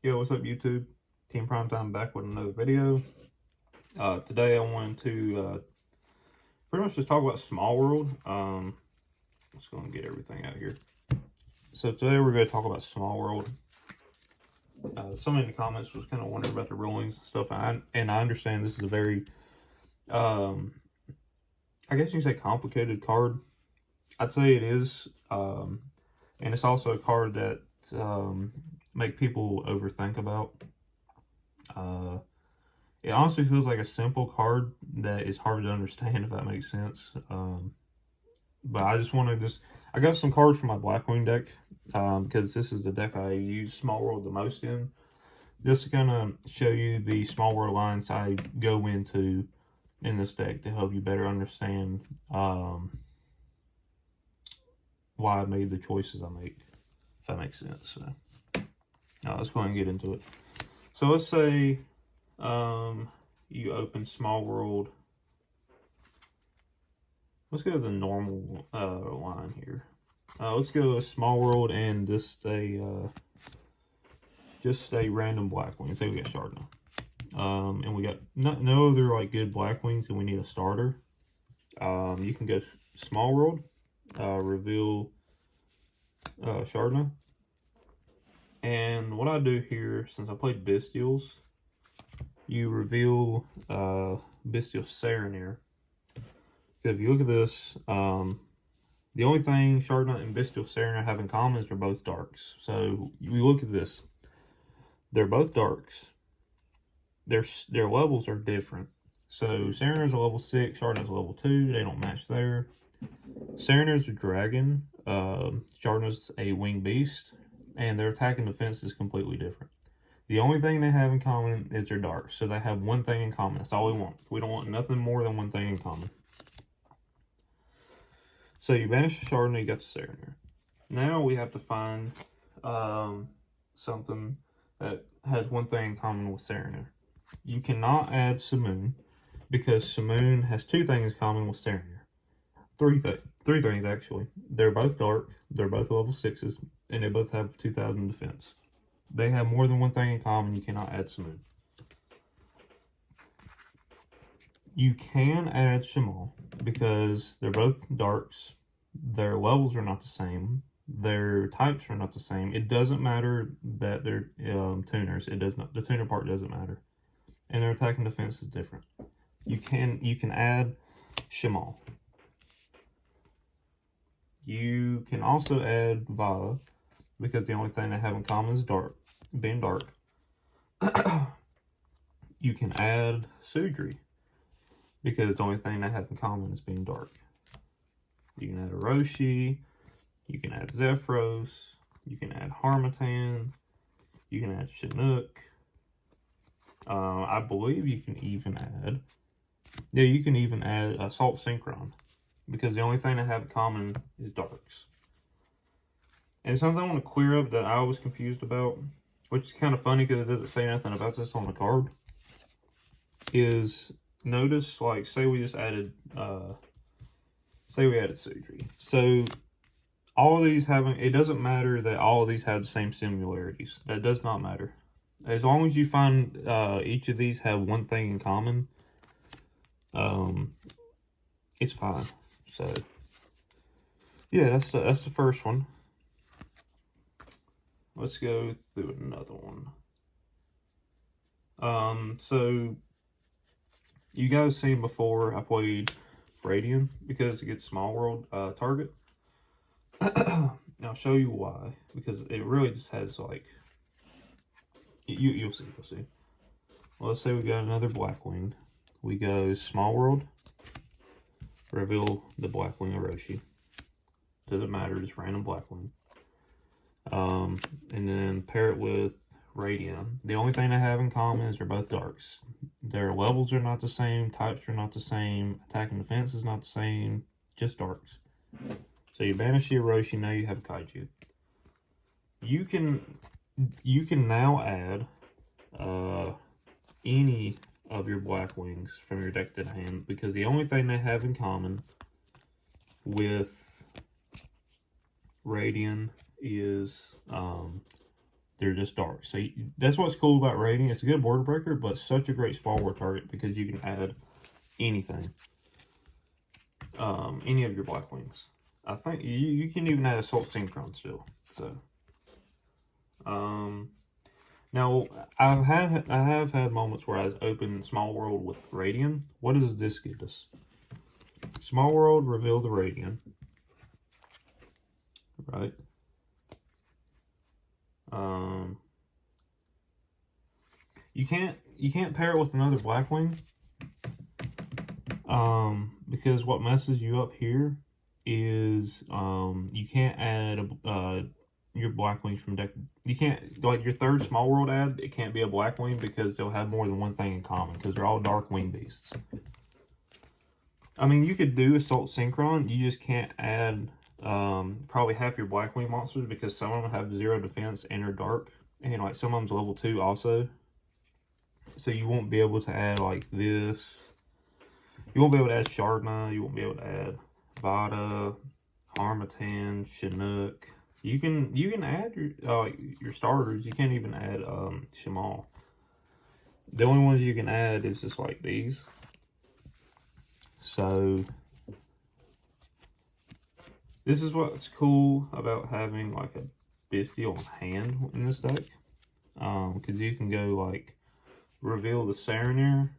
Yo, what's up YouTube? Team Primetime back with another video. Today I wanted to pretty much just talk about Small World. Let's go and get everything out of here. So today we're going to talk about Small World. Somebody in the comments was kind of wondering about the rulings and stuff, and I understand this is a very, I guess you can say complicated card. I'd say it is, and it's also a card that make people overthink about. It honestly feels like a simple card that is hard to understand, if that makes sense. But I just want to I got some cards from my Blackwing deck, because this is the deck I use Small World the most in. Just to kind of show you the Small World lines I go into in this deck to help you better understand why I made the choices I make, if that makes sense. So let's go ahead and get into it. So let's say you open Small World. Let's go to the normal line here. Let's go to Small World and just a random Blackwing. Say we got Shardna. And we got no other like good Blackwings, and we need a starter. You can go Small World, reveal Shardna. And what I do here, since I played Bestials, you reveal Bestial Serenir. Because if you look at this, the only thing Shardna and Bestial Serenir have in common is they're both darks. So you look at this, they're both darks. Their levels are different. So Serenir's a level 6, Shardna's a level 2. They don't match there. Serenir's a dragon. Shardna's a winged beast, and their attack and defense is completely different. The only thing they have in common is they're dark. So they have one thing in common. That's all we want. We don't want nothing more than one thing in common. So you banish the Shardna, you got the Serenir. Now we have to find something that has one thing in common with Serenir. You cannot add Simoon, because Simoon has two things in common with Serenir. Three things actually. They're both dark, they're both level 6s, and they both have 2000 defense. They have more than one thing in common. You cannot add Simoon. You can add Shamal, because they're both darks. Their levels are not the same. Their types are not the same. It doesn't matter that they're tuners. It does not. The tuner part doesn't matter. And their attack and defense is different. You can add Shamal. You can also add Vala, because the only thing they have in common is being dark. You can add Sudri, because the only thing they have in common is being dark. You can add Orochi, you can add Zephyros, you can add Harmattan, you can add Chinook. I believe you can even add, Assault Synchron, because the only thing they have in common is darks. And something I want to clear up that I was confused about, which is kind of funny because it doesn't say nothing about this on the card, is notice, like, say we just added, Sudri. So all of these it doesn't matter that all of these have the same similarities. That does not matter. As long as you find each of these have one thing in common, it's fine. So yeah, that's the first one. Let's go through another one. So you guys seen before I played Radiant, because it gets Small World target. I'll show you why, because it really just has like, you'll see. Well, let's say we got another Blackwing. We go Small World, reveal the Blackwing Orochi. Doesn't matter, just random Blackwing. And then pair it with Radiant. The only thing they have in common is they're both darks. Their levels are not the same, types are not the same, attack and defense is not the same, just darks. So you banish the Orochi, now you have a Kaiju. You can now add any of your Blackwings from your deck to hand, because the only thing they have in common with Radiant is they're just dark. So that's what's cool about raiding. It's a good border breaker, but such a great small world target because you can add anything. Any of your Blackwings. I think you can even add Assault Synchron still. So, now I have had moments where I opened Small World with Radiant. What does this get us? Small World, reveal the Radiant. Right. You can't pair it with another Blackwing. Because what messes you up here is you can't add your Blackwings from deck. You can't, like, your third Small World ad, it can't be a Blackwing because they'll have more than one thing in common because they're all Dark Wing Beasts. I mean, you could do Assault Synchron, you just can't add probably half your Blackwing monsters because some of them have 0 defense and are dark, and like some of them's level 2 also. So you won't be able to add like this. You won't be able to add Shardna. You won't be able to add Vada, Harmattan, Chinook. You can add your starters. You can't even add Shamal. The only ones you can add is just like these. So this is what's cool about having like a Bestial on hand in this deck, because you can go like reveal the Serenir,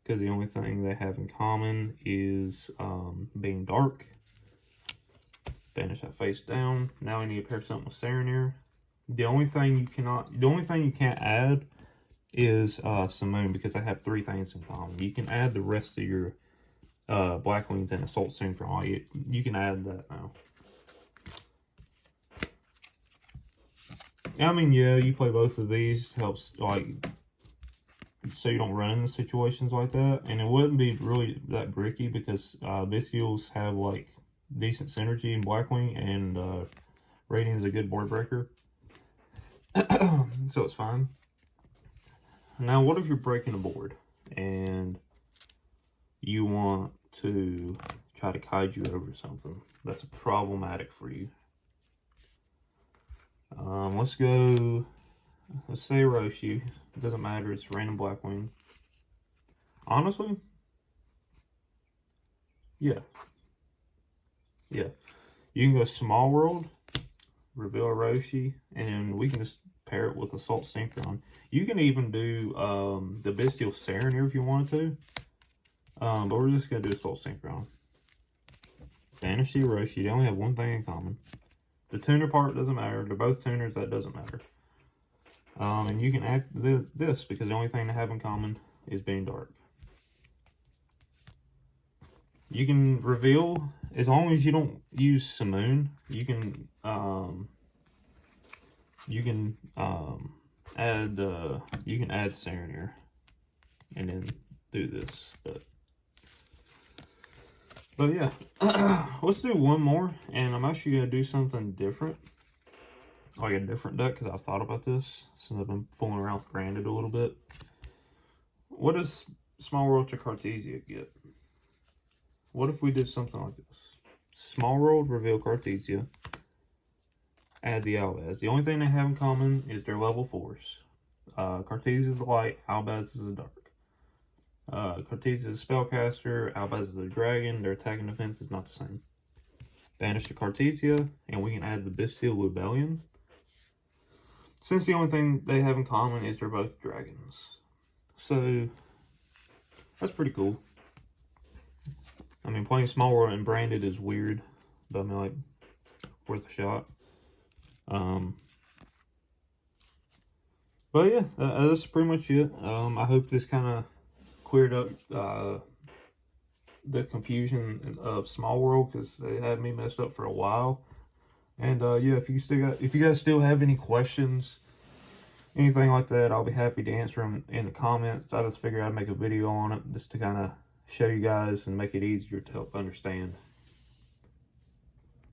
because the only thing they have in common is being dark. Banish that face down. Now we need to pair something with Serenir. The only thing you can't add is Simoon, because they have 3 things in common. You can add the rest of your Blackwings and Assault Synchron. You can add that now. I mean, yeah, you play both of these, helps like so you don't run into situations like that, and it wouldn't be really that bricky because Bestials have like decent synergy in Blackwing, and Radiant is a good board breaker, so it's fine. Now, what if you're breaking a board and you want to try to kaiju over something that's problematic for you? Let's say Roshi. It doesn't matter, it's random Blackwing. Honestly, yeah. You can go Small World, reveal a Roshi, and then we can just pair it with Assault Synchron. You can even do the Bestial Serenir if you wanted to, but we're just going to do Assault Synchron. Banish the Roshi, they only have one thing in common. The tuner part doesn't matter. They're both tuners, that doesn't matter. And you can act this because the only thing they have in common is being dark. You can reveal, as long as you don't use Simoon, you can add Serenir and then do this, but yeah. Let's do one more, and I'm actually gonna do something different, like a different deck, because I've thought about this since I've been fooling around with Branded a little bit. What does Small World to Cartesia get? What if we did something like this? Small World, reveal Cartesia, add the Albaz. The only thing they have in common is their level 4s. Cartesia is a light, Albaz is a dark. Cartesia is a spellcaster, Albaz is a dragon. Their attack and defense is not the same. Banish the Cartesia, and we can add the Bestial Rebellion. Since the only thing they have in common is they're both dragons. So, that's pretty cool. I mean, playing Small World and Branded is weird, but I mean, like, worth a shot. But yeah, that's pretty much it. I hope this kind of cleared up the confusion of Small World, because they had me messed up for a while. And yeah, if you guys still have any questions, anything like that, I'll be happy to answer them in the comments. I just figured I'd make a video on it just to kind of show you guys and make it easier to help understand.